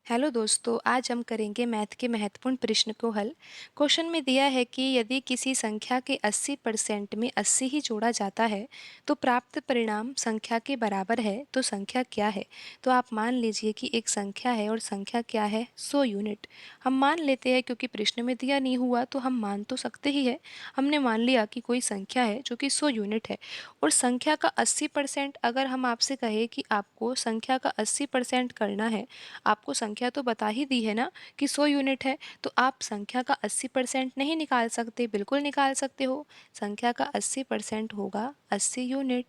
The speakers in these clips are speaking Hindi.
हेलो दोस्तों, आज हम करेंगे मैथ के महत्वपूर्ण प्रश्न को हल। क्वेश्चन में दिया है कि यदि किसी संख्या के 80% में 80 ही जोड़ा जाता है तो प्राप्त परिणाम संख्या के बराबर है, तो संख्या क्या है। तो आप मान लीजिए कि एक संख्या है और संख्या क्या है, 100 यूनिट। हम मान लेते हैं क्योंकि प्रश्न में दिया नहीं हुआ तो हम मान तो सकते ही है। हमने मान लिया कि कोई संख्या है जो कि 100 यूनिट है और संख्या का 80%, अगर हम आपसे कहें कि आपको संख्या का 80% करना है, आपको संख्या तो बता ही दी है ना कि 100 यूनिट है, तो आप संख्या का 80% नहीं निकाल सकते, बिल्कुल निकाल सकते हो। संख्या का 80% होगा 80 यूनिट।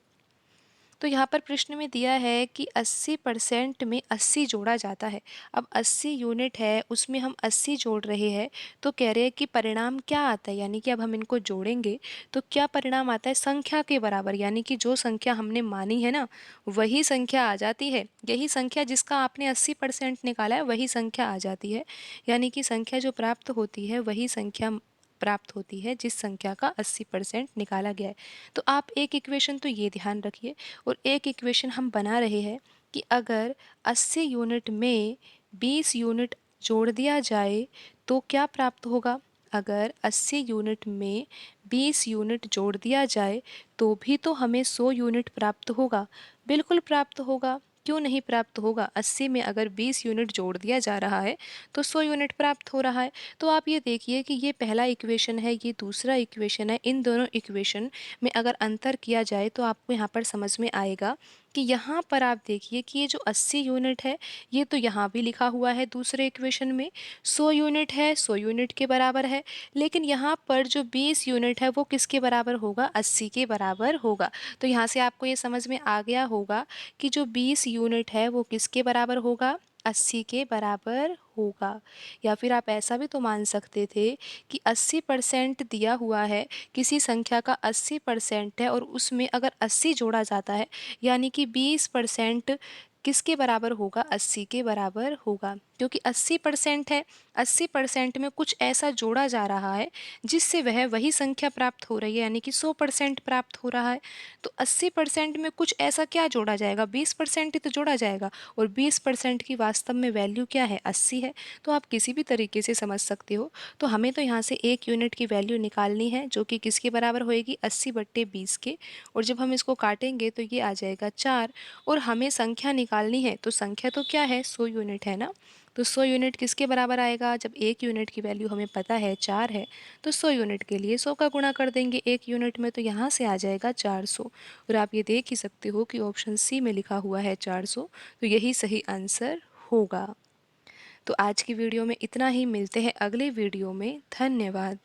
तो यहाँ पर प्रश्न में दिया है कि 80% में 80 जोड़ा जाता है। अब 80 यूनिट है, उसमें हम 80 जोड़ रहे हैं, तो कह रहे हैं कि परिणाम क्या आता है, यानी कि अब हम इनको जोड़ेंगे तो क्या परिणाम आता है, संख्या के बराबर। यानी कि जो संख्या हमने मानी है ना, वही संख्या आ जाती है। यही संख्या जिसका आपने 80% निकाला है वही संख्या आ जाती है। यानी कि संख्या जो प्राप्त होती है वही संख्या प्राप्त होती है जिस संख्या का 80% निकाला गया है। तो आप एक इक्वेशन तो ये ध्यान रखिए और एक इक्वेशन हम बना रहे हैं कि अगर 80 यूनिट में 20 यूनिट जोड़ दिया जाए तो क्या प्राप्त होगा। अगर 80 यूनिट में 20 यूनिट जोड़ दिया जाए तो भी तो हमें 100 यूनिट प्राप्त होगा। बिल्कुल प्राप्त होगा, क्यों नहीं प्राप्त होगा। 80 में अगर 20 यूनिट जोड़ दिया जा रहा है तो 100 यूनिट प्राप्त हो रहा है। तो आप ये देखिए कि ये पहला इक्वेशन है, ये दूसरा इक्वेशन है। इन दोनों इक्वेशन में अगर अंतर किया जाए तो आपको यहाँ पर समझ में आएगा कि यहाँ पर आप देखिए कि ये जो 80 यूनिट है ये तो यहाँ भी लिखा हुआ है दूसरे इक्वेशन में 100 यूनिट है, 100 यूनिट के बराबर है। लेकिन यहाँ पर जो 20 यूनिट है वो किसके बराबर होगा, 80 के बराबर होगा। तो यहाँ से आपको ये समझ में आ गया होगा कि जो 20 यूनिट है वो किसके बराबर होगा, 80 के बराबर होगा। या फिर आप ऐसा भी तो मान सकते थे कि 80% दिया हुआ है, किसी संख्या का 80% है और उसमें अगर 80 जोड़ा जाता है यानी कि 20% किसके बराबर होगा, 80 के बराबर होगा। क्योंकि 80% है, 80% में कुछ ऐसा जोड़ा जा रहा है जिससे वह वही संख्या प्राप्त हो रही है, यानी कि 100% प्राप्त हो रहा है। तो 80% में कुछ ऐसा क्या जोड़ा जाएगा, 20% ही तो जोड़ा जाएगा और 20% की वास्तव में वैल्यू क्या है, 80 है। तो आप किसी भी तरीके से समझ सकते हो। तो हमें तो यहाँ से एक यूनिट की वैल्यू निकालनी है जो कि किसके बराबर होएगी, 80/20 के। और जब हम इसको काटेंगे तो ये आ जाएगा 4। और हमें संख्या निकालनी है, तो संख्या तो क्या है, 100 यूनिट है ना। तो 100 यूनिट किसके बराबर आएगा, जब एक यूनिट की वैल्यू हमें पता है 4 है, तो 100 यूनिट के लिए 100 का गुणा कर देंगे एक यूनिट में, तो यहाँ से आ जाएगा 400। और आप ये देख ही सकते हो कि ऑप्शन सी में लिखा हुआ है 400, तो यही सही आंसर होगा। तो आज की वीडियो में इतना ही, मिलते हैं अगले वीडियो में। धन्यवाद।